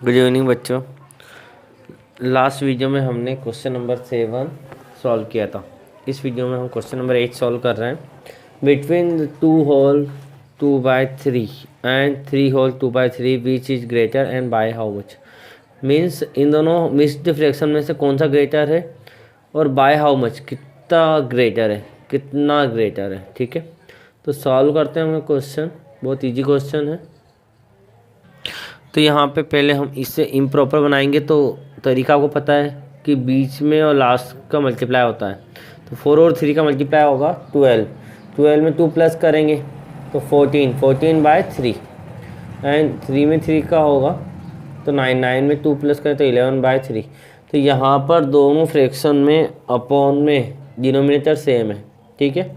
Good evening बच्चों। Last video में हमने क्वेश्चन नंबर 7 सॉल्व किया था। इस वीडियो में हम क्वेश्चन नंबर 8 सॉल्व कर रहे हैं। Between 2 whole 2/3 and 3 whole 2/3 which is greater and by how much. Means इन दोनों मिक्स्ड फ्रैक्शन में से कौन सा ग्रेटर है और बाय हाउ मच कितना ग्रेटर है, ठीक है। तो सॉल्व करते हैं हम क्वेश्चन। बहुत ईजी क्वेश्चन है। तो यहाँ पे पहले हम इससे इम्प्रॉपर बनाएंगे। तो तरीका आपको पता है कि बीच में और लास्ट का मल्टीप्लाई होता है। तो 4 और 3 का मल्टीप्लाई होगा 12 में 2 प्लस करेंगे तो 14/3 एंड 3 में 3 का होगा तो 9 में 2 प्लस करें तो 11/3। तो यहाँ पर दोनों फ्रैक्शन में अपॉन में डिनोमिनेटर सेम है, ठीक है।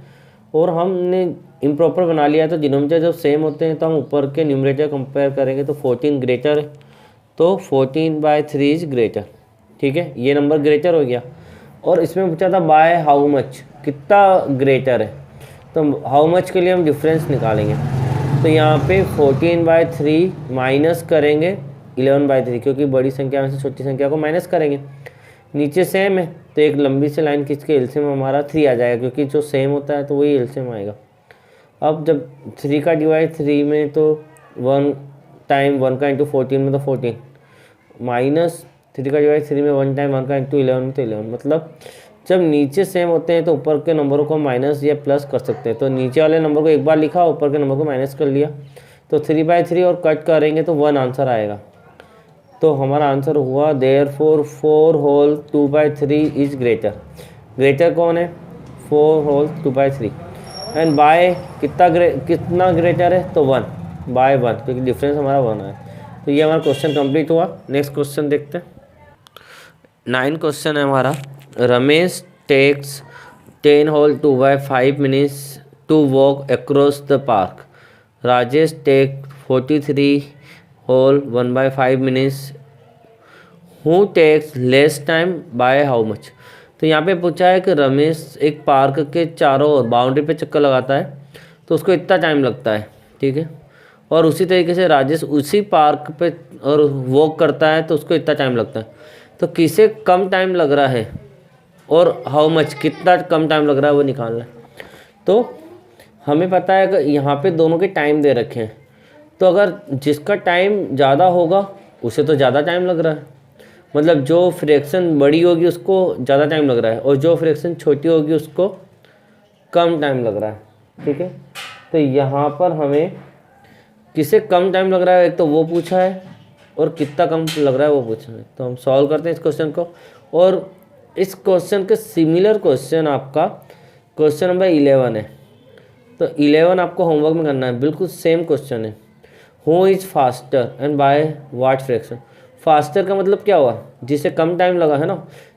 और हमने इम्प्रॉपर बना लिया है। तो डिनोमिनेटर जब सेम होते हैं तो हम ऊपर के न्यूमरेटर कंपेयर करेंगे तो 14 ग्रेटर है, तो 14/3 इज ग्रेटर, ठीक है। ये नंबर ग्रेटर हो गया। और इसमें पूछा था बाय हाउ मच कितना ग्रेटर है। तो हाउ मच के लिए हम डिफरेंस निकालेंगे। तो यहाँ पे 14/3 माइनस करेंगे 11/3, क्योंकि बड़ी संख्या में से छोटी संख्या को माइनस करेंगे। नीचे सेम है तो एक लंबी सी लाइन खींच के एलसीएम हमारा 3 आ जाएगा, क्योंकि जो सेम होता है तो वही एलसीएम आएगा। अब जब 3 का डिवाइड 3 में तो 1 टाइम 1 का इंटू 14 में तो 14 माइनस 3 का डिवाइड 3 में 1 टाइम 1 का इंटू 11 में तो 11। मतलब जब नीचे सेम होते हैं तो ऊपर के नंबरों को माइनस या प्लस कर सकते हैं। तो नीचे वाले नंबर को एक बार लिखा, ऊपर के नंबर को माइनस कर लिया। तो 3/3 और कट करेंगे तो 1 आंसर आएगा। तो हमारा आंसर हुआ देयरफॉर 4 होल 2/3 इज ग्रेटर कौन है? 4 होल 2/3 एंड बाय कितना ग्रेटर है? तो 1/1, क्योंकि डिफरेंस हमारा 1 है। तो ये हमारा क्वेश्चन कंप्लीट हुआ। नेक्स्ट क्वेश्चन देखते हैं। 9 क्वेश्चन है हमारा। Ramesh takes 10 whole 2/5 minutes to walk across the park. Rajesh take 43 whole 1/5 minutes. Who takes less time by how much. तो यहाँ पे पूछा है कि रमेश एक पार्क के चारों ओर बाउंड्री पे चक्कर लगाता है तो उसको इतना टाइम लगता है, ठीक है। और उसी तरीके से राजेश उसी पार्क पे और वॉक करता है तो उसको इतना टाइम लगता है। तो किसे कम टाइम लग रहा है और हाउ मच कितना कम टाइम लग रहा है वो निकालना है। तो हमें पता है कि यहाँ पे दोनों के टाइम दे रखे हैं। तो अगर जिसका टाइम ज़्यादा होगा उसे तो ज़्यादा टाइम लग रहा है, मतलब जो फ्रैक्शन बड़ी होगी उसको ज़्यादा टाइम लग रहा है और जो फ्रैक्शन छोटी होगी उसको कम टाइम लग रहा है, ठीक है। तो यहाँ पर हमें किसे कम टाइम लग रहा है एक तो वो पूछा है और कितना कम लग रहा है वो पूछा है। तो हम सॉल्व करते हैं इस क्वेश्चन को। और इस क्वेश्चन के सिमिलर क्वेश्चन आपका क्वेश्चन नंबर 11 है। तो 11 आपको होमवर्क में करना है, बिल्कुल सेम क्वेश्चन है। Who is faster and by what fraction. Faster का मतलब क्या हुआ? जिसे कम टाइम लगा है ना।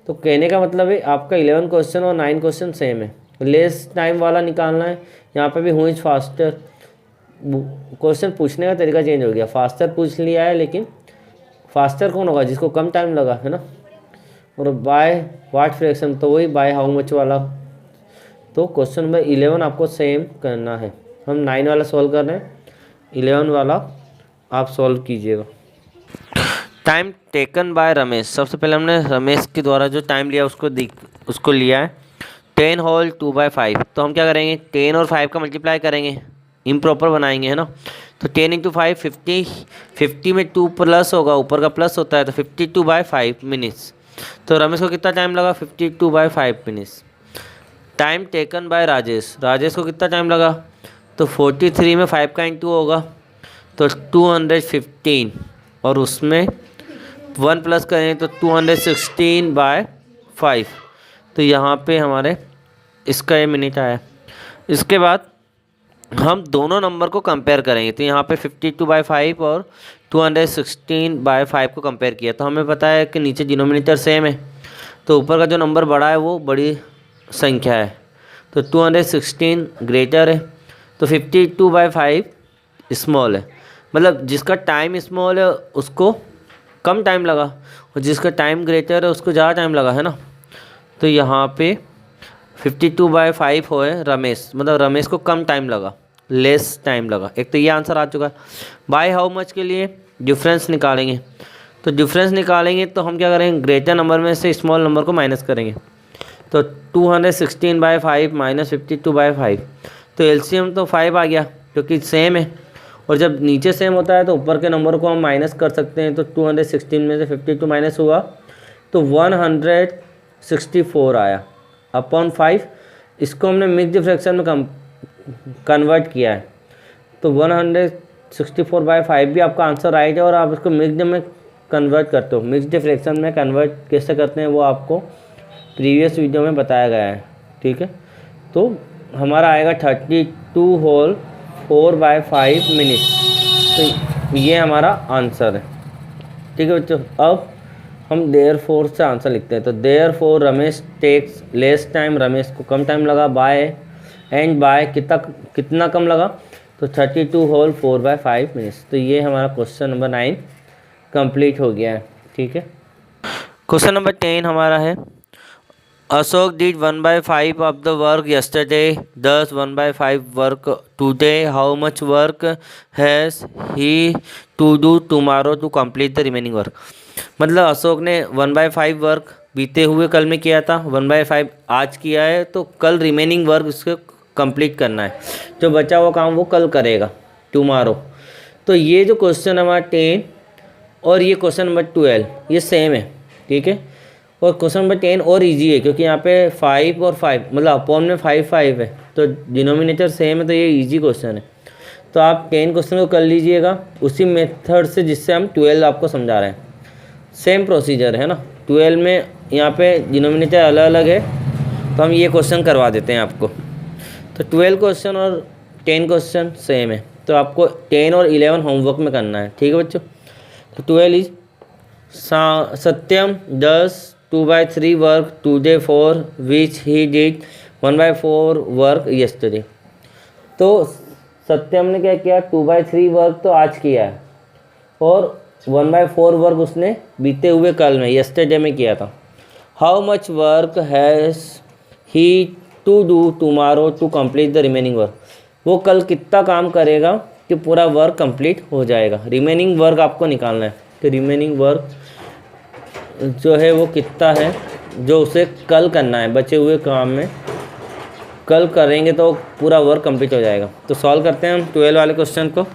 तो कहने का मतलब है आपका 11 क्वेश्चन और 9 क्वेश्चन सेम है। लेस टाइम वाला निकालना है। यहाँ पे भी हु इज़ फास्टर, क्वेश्चन पूछने का तरीका चेंज हो गया। फास्टर पूछ लिया है लेकिन फास्टर कौन होगा? जिसको कम टाइम लगा है ना। और बाय व्हाट फ्रैक्शन तो वही बाय हाउ मच वाला। तो क्वेश्चन नंबर 11 आपको सेम करना है। हम 9 वाला सॉल्व कर रहे हैं, 11 वाला आप सॉल्व कीजिएगा। Time taken by Ramesh. सबसे पहले हमने रमेश के द्वारा जो टाइम लिया उसको लिया है 10 होल 2/5। तो हम क्या करेंगे 10 और 5 का मल्टीप्लाई करेंगे, इम्प्रॉपर बनाएंगे, है ना। तो 10 × 5 50 में 2 प्लस होगा, ऊपर का प्लस होता है तो 52/5 मिनट्स। तो रमेश को कितना टाइम लगा? 52/5 minutes. Time taken by Rajesh को कितना टाइम लगा? तो 43 में 5 का इंटू होगा तो 215 और उसमें 1 प्लस करें तो 216/5। तो यहाँ पे हमारे इसका ये मिनट आया। इसके बाद हम दोनों नंबर को कंपेयर करेंगे। तो यहाँ पे 52/5 और 216/5 को कंपेयर किया तो हमें पता है कि नीचे डिनोमिनेटर सेम है तो ऊपर का जो नंबर बड़ा है वो बड़ी संख्या है। तो 216 ग्रेटर है तो 52/5 स्मॉल है। मतलब जिसका टाइम स्मॉल है उसको कम टाइम लगा और जिसका टाइम ग्रेटर है उसको ज़्यादा टाइम लगा, है ना। तो यहाँ पे 52/5 हो है रमेश, मतलब रमेश को कम टाइम लगा, लेस टाइम लगा। एक तो ये आंसर आ चुका है। बाय हाउ मच के लिए डिफरेंस निकालेंगे तो डिफरेंस निकालेंगे तो हम क्या करेंगे, ग्रेटर नंबर में से स्मॉल नंबर को माइनस करेंगे। तो 216/5 माइनस 52/5, तो एलसीएम तो 5 आ गया क्योंकि सेम है। और जब नीचे सेम होता है तो ऊपर के नंबर को हम माइनस कर सकते हैं। तो 216 में से 52 माइनस हुआ तो 164 आया अपॉन 5। इसको हमने मिक्स्ड फ्रैक्शन में कन्वर्ट किया है। तो 164/5 भी आपका आंसर राइट है। और आप इसको मिक्स्ड में कन्वर्ट करते हो, मिक्स्ड फ्रैक्शन में कन्वर्ट कैसे करते हैं वो आपको प्रीवियस वीडियो में बताया गया है, ठीक है। तो हमारा आएगा 32 होल 4/5 मिनट। तो ये हमारा आंसर है, ठीक है बच्चों। अब हम देयरफॉर से आंसर लिखते हैं। तो therefore Ramesh takes less time, Ramesh को कम टाइम लगा, बाय एंड बाय कितना कम लगा, तो 32 होल 4/5 मिनट्स। तो ये हमारा क्वेश्चन नंबर 9 कंप्लीट हो गया है, ठीक है। क्वेश्चन नंबर 10 हमारा है, Ashok did 1/5 of the work yesterday, thus 1/5 work today. How much work has he to do tomorrow to complete the remaining work? मतलब अशोक ने 1/5 वर्क बीते हुए कल में किया था, 1/5 आज किया है, तो कल रिमेनिंग वर्क उसको कंप्लीट करना है। जो बचा हुआ काम वो कल करेगा, टुमारो। तो ये जो क्वेश्चन हमारा 10 और ये क्वेश्चन नंबर 12 ये सेम है, ठीक है। और क्वेश्चन नंबर 10 और इजी है क्योंकि यहाँ पे 5 और 5 मतलब अपॉन में 5 है, तो डिनोमिनेटर सेम है, तो ये इजी क्वेश्चन है। तो आप 10 क्वेश्चन को कर लीजिएगा उसी मेथड से जिससे हम 12 आपको समझा रहे हैं। सेम प्रोसीजर है ना, 12 में यहाँ पे डिनोमिनेटर अलग अलग है, तो हम ये क्वेश्चन करवा देते हैं आपको। तो 12 क्वेश्चन और 10 क्वेश्चन सेम है, तो आपको 10 और 11 होमवर्क में करना है, ठीक है बच्चों। तो 12 is Satyam 2/3 work today for which he did 1/4 work yesterday। तो सत्यम ने क्या किया, 2/3 वर्क तो आज किया है और 1/4 वर्क उसने बीते हुए कल में yesterday में किया था। How much work has he to do tomorrow to complete the remaining work. वो कल कितना काम करेगा कि पूरा वर्क कंप्लीट हो जाएगा। रिमेनिंग वर्क आपको निकालना है, तो रिमेनिंग वर्क जो है वो कितना है जो उसे कल करना है, बचे हुए काम में कल करेंगे तो पूरा वर्क कंप्लीट हो जाएगा। तो सॉल्व करते हैं हम 12 वाले क्वेश्चन को।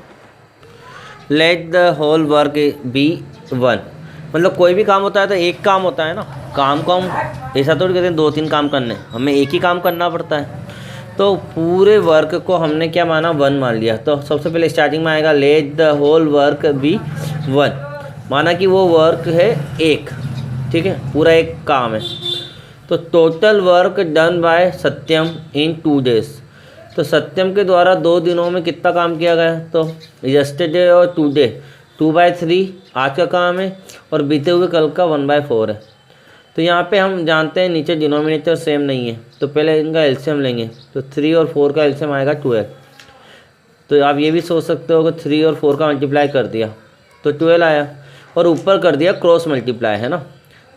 Let the whole work be 1, मतलब कोई भी काम होता है तो एक काम होता है ना, काम को हम ऐसा थोड़ी कहते हैं 2-3 काम करने, हमें एक ही काम करना पड़ता है। तो पूरे वर्क को हमने क्या माना, 1 मान लिया। तो सबसे पहले स्टार्टिंग में आएगा let the whole work be 1, माना कि वो वर्क है एक, ठीक है, पूरा एक काम है। तो total work done by Satyam in 2 days। तो सत्यम के द्वारा 2 दिनों में कितना काम किया गया, तो यस्टरडे और टुडे 2/3 आज का काम है और बीते हुए कल का 1/4 है। तो यहाँ पे हम जानते हैं नीचे डिनोमिनेटर सेम नहीं है, तो पहले इनका एलसीएम लेंगे। तो 3 और 4 का एलसीएम आएगा 12। तो आप ये भी सोच सकते हो कि 3 और 4 का मल्टीप्लाई कर दिया तो 12 आया, और ऊपर कर दिया क्रॉस मल्टीप्लाई, है ना।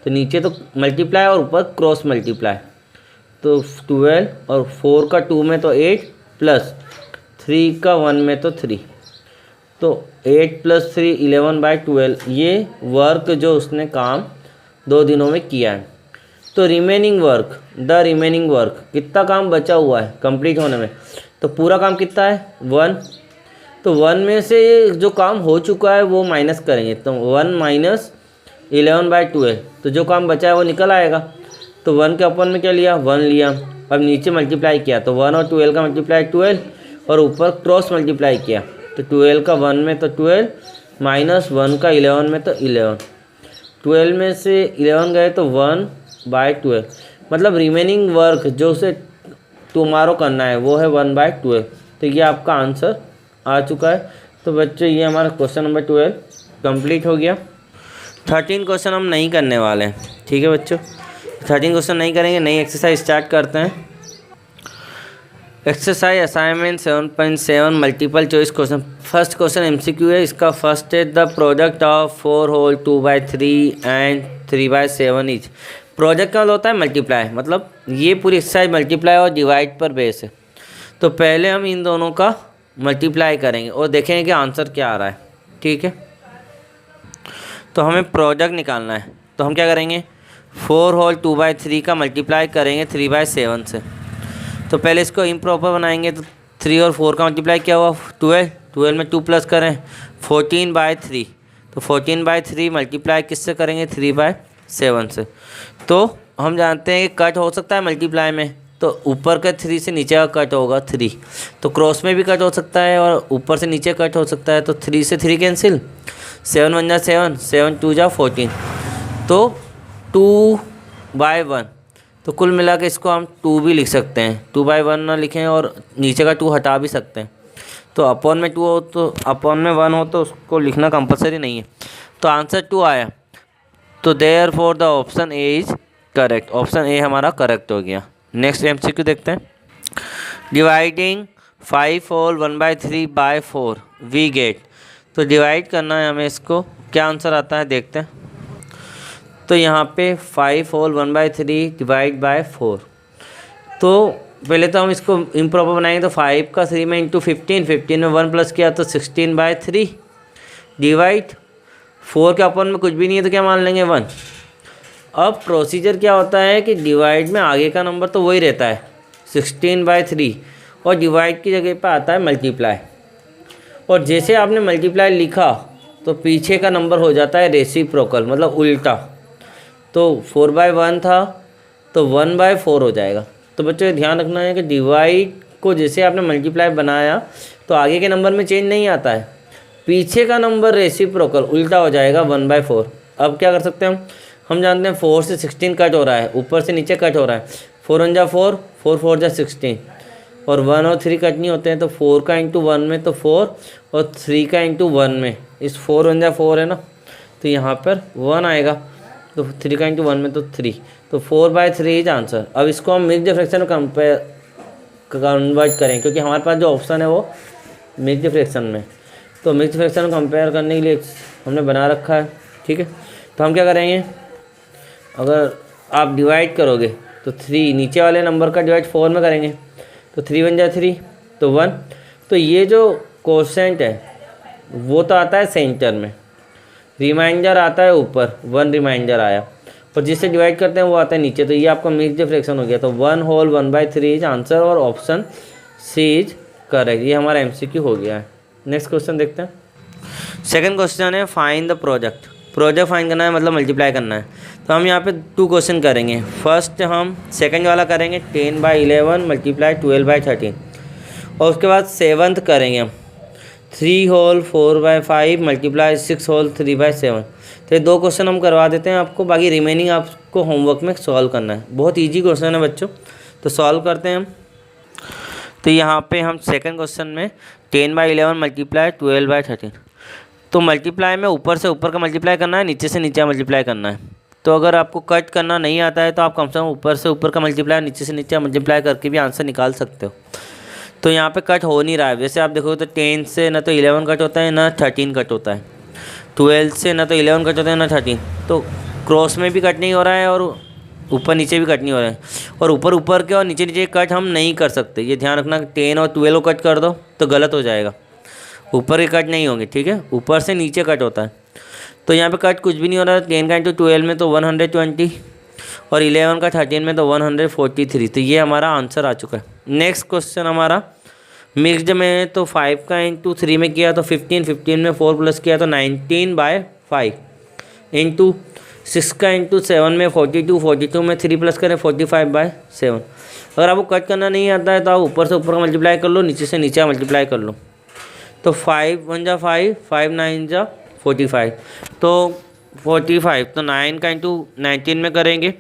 तो नीचे तो मल्टीप्लाई और ऊपर क्रॉस मल्टीप्लाई। तो 12 और 4 का 2 में तो 8 प्लस 3 का 1 में तो 3, तो 8 + 3 11/12। ये वर्क जो उसने काम 2 दिनों में किया है। तो रिमेनिंग वर्क कितना काम बचा हुआ है कंप्लीट होने में, तो पूरा काम कितना है 1। तो 1 में से जो काम हो चुका है वो माइनस करेंगे, तो 1 - 11/12, तो जो काम बचा है वो निकल आएगा। तो 1 के अपन में क्या लिया, 1 लिया। अब नीचे मल्टीप्लाई किया तो 1 और 12 का मल्टीप्लाई 12, और ऊपर क्रॉस मल्टीप्लाई किया तो 12 का 1 में तो 12 - 1 का 11 में तो 11। 12 में से 11 गए तो 1/12, मतलब रिमेनिंग वर्क जो उसे टुमारो करना है वो है 1/12। तो ये आपका आंसर आ चुका है। तो बच्चों ये हमारा क्वेश्चन नंबर 12 कंप्लीट हो गया। 13 क्वेश्चन हम नहीं करने वाले हैं, ठीक है बच्चों। 13 क्वेश्चन नहीं करेंगे, नई एक्सरसाइज स्टार्ट करते हैं। Exercise assignment 7.7 multiple choice question. First question MCQ है। इसका फर्स्ट है the product of 4 whole 2/3 and 3/7 each. Product का मतलब होता है मल्टीप्लाई, मतलब ये पूरी एक्सरसाइज मल्टीप्लाई और डिवाइड पर बेस है। तो पहले हम इन दोनों का मल्टीप्लाई करेंगे और देखेंगे कि आंसर क्या आ रहा है, ठीक है। तो हमें प्रोडक्ट निकालना है। तो हम क्या करेंगे, 4 होल 2/3 का मल्टीप्लाई करेंगे 3/7 से। तो पहले इसको इम्प्रॉपर बनाएंगे। तो 3 और 4 का मल्टीप्लाई क्या हुआ 12, 12 में 2 प्लस करें 14/3। तो 14/3 मल्टीप्लाई किससे करेंगे 3/7 से। तो हम जानते हैं कि कट हो सकता है मल्टीप्लाई में, तो ऊपर का 3 से नीचे का कट होगा 3। तो क्रॉस में भी कट हो सकता है और ऊपर से नीचे कट हो सकता है। तो 3 से 3 कैंसिल, 7 1 जा 7, 7 2 जा 14, तो 2/1। तो कुल मिला के इसको हम 2 भी लिख सकते हैं, 2/1 ना लिखें और नीचे का 2 हटा भी सकते हैं। तो अपॉन में 2 हो तो अपॉन में 1 हो तो उसको लिखना कंपलसरी नहीं है। तो आंसर 2 आया। तो therefore the option A is correct, option A हमारा करेक्ट हो गया। नेक्स्ट एमसीक्यू देखते हैं। Dividing 5 whole 1/3 by 4 we get. तो डिवाइड करना है हमें इसको, क्या आंसर आता है देखते हैं। तो यहाँ पे 5 होल 1/3 डिवाइड बाय 4। तो पहले तो हम इसको इम्प्रॉपर बनाएंगे। तो 5 का 3 में इंटू 15, 15 में 1 प्लस किया तो 16/3 डिवाइड 4 के अपन में कुछ भी नहीं है तो क्या मान लेंगे 1। अब प्रोसीजर क्या होता है कि डिवाइड में आगे का नंबर तो वही रहता है 16/3 और डिवाइड की जगह पे आता है मल्टीप्लाई। और जैसे आपने मल्टीप्लाई लिखा तो पीछे का नंबर हो जाता है रेसिप्रोकल, मतलब उल्टा। तो 4/1 था तो 1/4 हो जाएगा। तो बच्चों ये ध्यान रखना है कि डिवाइड को जैसे आपने मल्टीप्लाई बनाया तो आगे के नंबर में चेंज नहीं आता है, पीछे का नंबर रेसिप्रोकल उल्टा हो जाएगा 1/4। अब क्या कर सकते हैं हम जानते हैं 4 से 16 कट हो रहा है, ऊपर से नीचे कट हो रहा है। 4 1 जा 4, 4 4 जा 16 और 1 और 3 कट नहीं होते हैं। तो 4 का इंटू 1 में तो 4 और 3 का इंटू 1 में, इस 4 1 जा 4 है ना, तो यहाँ पर 1 आएगा। तो 3 का इंटू 1 में तो 3, तो 4/3 इज आंसर। अब इसको हम मिक्स्ड फ्रैक्शन में कन्वर्ट करें क्योंकि हमारे पास जो ऑप्शन है वो मिक्स्ड फ्रैक्शन में। तो मिक्स्ड फ्रैक्शन को कंपेयर करने के लिए हमने बना रखा है, ठीक है। तो हम क्या करेंगे, अगर आप डिवाइड करोगे तो 3 नीचे वाले नंबर का डिवाइड 4 में करेंगे तो 3 1 जा 3 तो 1। तो ये जो कोशेंट है वो तो आता है सेंटर में, रिमाइंडर आता है ऊपर, 1 रिमाइंडर आया, और जिससे डिवाइड करते हैं वो आता है नीचे। तो ये आपका मिक्स्ड फ्रैक्शन हो गया। तो 1 होल 1/3 इज आंसर और ऑप्शन सी इज करेक्ट। ये हमारा एमसीक्यू हो गया है। नेक्स्ट क्वेश्चन देखते हैं। सेकंड क्वेश्चन है find the product. Product find करना है मतलब मल्टीप्लाई करना है। तो हम यहाँ पे 2 क्वेश्चन करेंगे। फर्स्ट हम सेकंड वाला करेंगे 10/11 मल्टीप्लाई 12/13 और उसके बाद 7th करेंगे हम 3 होल 4/5 मल्टीप्लाई 6 होल 3/7। तो ये 2 क्वेश्चन हम करवा देते हैं आपको, बाकी रिमेनिंग आपको होमवर्क में सॉल्व करना है। बहुत ईजी क्वेश्चन है बच्चों, तो सॉल्व करते हैं हम। तो यहाँ पे हम सेकंड क्वेश्चन में 10/11 मल्टीप्लाई 12/13। तो मल्टीप्लाई में ऊपर से ऊपर का मल्टीप्लाई करना है, नीचे से नीचे मल्टीप्लाई करना है। तो अगर आपको कट करना नहीं आता है तो आप कम से कम ऊपर से ऊपर का मल्टीप्लाई नीचे से नीचे मल्टीप्लाई करके भी आंसर निकाल सकते हो। तो यहाँ पे कट हो नहीं रहा है। जैसे आप देखोगे तो 10 से ना तो 11 कट होता है ना 13 कट होता है, 12 से ना तो 11 कट होता है ना 13। तो क्रॉस में भी कट नहीं हो रहा है और ऊपर नीचे भी कट नहीं हो रहा है, और ऊपर ऊपर के और नीचे नीचे कट हम नहीं कर सकते। ये ध्यान रखना, 10 और 12 को कट कर दो तो गलत हो जाएगा, ऊपर के कट नहीं होंगे, ठीक है। ऊपर से नीचे कट होता है। तो यहाँ पे कट कुछ भी नहीं हो रहा है। 10 का इंटू 12 में तो 120 और 11 का 13 में तो 143। तो ये हमारा आंसर आ चुका है। नेक्स्ट क्वेश्चन हमारा मिक्स्ड में है। तो 5 का इंटू 3 में किया तो 15, 15 में 4 प्लस किया तो 19/5 इंटू 6 का इंटू 7 में 42, 42 में 3 प्लस करें 45/7। अगर आपको कट करना नहीं आता है तो आप ऊपर से ऊपर का मल्टीप्लाई कर लो, नीचे से नीचे मल्टीप्लाई कर लो। तो 5 1 जा 5, 5 9 जा 45। तो 45 तो 9 का इंटू 19 में करेंगे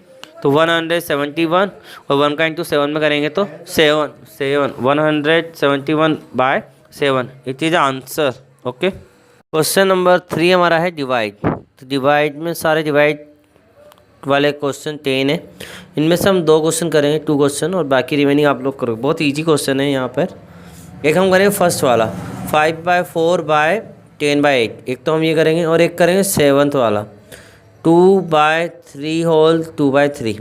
तो 171 और 1 का इंटू 7 में करेंगे तो 7 171/7 it is answer. Okay. Question number 3 हमारा है डिवाइड। तो डिवाइड में सारे डिवाइड वाले क्वेश्चन 10 है। इनमें से हम 2 क्वेश्चन करेंगे, 2 क्वेश्चन, और बाकी रिमेनिंग आप लोग करोगे। बहुत ईजी क्वेश्चन है यहाँ पर। एक हम करेंगे फर्स्ट वाला 5/4/10/8, एक तो हम ये करेंगे, और एक करेंगे 7th वाला 2/3 होल 2/3,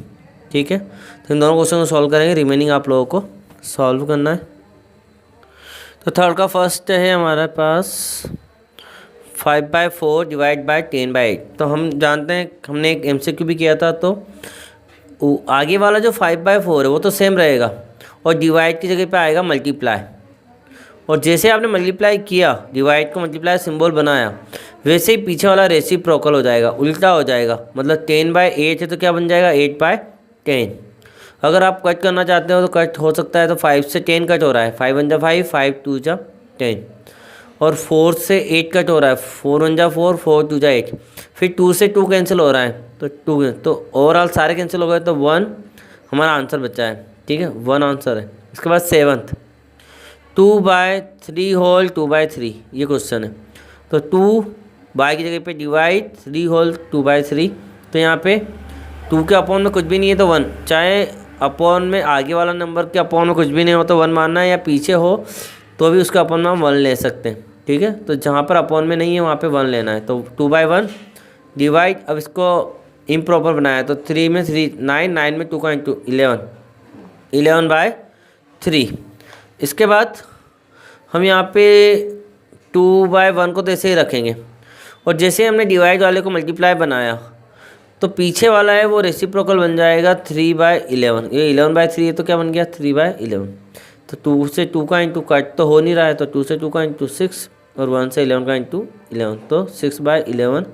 ठीक है। तो इन दोनों क्वेश्चन को सॉल्व करेंगे, रिमेनिंग आप लोगों को सॉल्व करना है। तो थर्ड का फर्स्ट है हमारे पास 5/4 डिवाइड बाय 10/8। तो हम जानते हैं, हमने एक MCQ भी किया था, तो आगे वाला जो 5/4 है वो तो सेम रहेगा और डिवाइड की जगह पे आएगा मल्टीप्लाई। और जैसे आपने मल्टीप्लाई किया, डिवाइड को मल्टीप्लाई सिंबल बनाया, वैसे ही पीछे वाला रेसिप्रोकल हो जाएगा, उल्टा हो जाएगा। मतलब 10/8 है तो क्या बन जाएगा 8/10। अगर आप कट करना चाहते हो तो कट हो सकता है। तो 5 से 10 कट हो रहा है, 5 1 जा 5, 5 2 जा 10। और 4 से 8 कट हो रहा है, 4 1 जा 4, 4 2 जा 8। फिर 2 से 2 कैंसिल हो रहा है, तो 2, तो ओवरऑल सारे कैंसिल हो गए, तो 1 हमारा आंसर बचा है। ठीक है, 1 आंसर है। इसके बाद 7th 2/3 होल 2/3, ये क्वेश्चन है। तो 2 बाय की जगह पे डिवाइड 3 होल 2/3। तो यहाँ पे 2 के अपॉन में कुछ भी नहीं है तो 1, चाहे अपॉन में आगे वाला नंबर के अपॉन में कुछ भी नहीं हो तो 1 मानना है, या पीछे हो तो भी उसका अपॉन में हम 1 ले सकते हैं। ठीक है, तो जहाँ पर अपॉन में नहीं है वहाँ पे 1 लेना है। तो 2/1 डिवाइड, अब इसको इम्प्रॉपर बनाया तो 3 में 3 9, 9 में 2 का इंटू 11, 11/3। इसके बाद हम यहाँ पे 2/1 को तो ऐसे ही रखेंगे, और जैसे हमने डिवाइड वाले को मल्टीप्लाई बनाया तो पीछे वाला है वो रेसिप्रोकल बन जाएगा 3/11। ये 11/3 है तो क्या बन गया 3/11। तो 2 से 2 का इंटू कट तो हो नहीं रहा है, तो 2 से 2 का इंटू 6 और 1 से 11 का इंटू 11, तो 6/11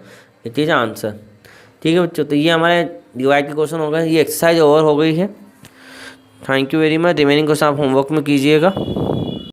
इट इज आंसर। ठीक है बच्चों, तो ये हमारे डिवाइड के क्वेश्चन हो गए। ये एक्सरसाइज ओवर हो गई है। Thank you very much. Remaining question आप होमवर्क में कीजिएगा।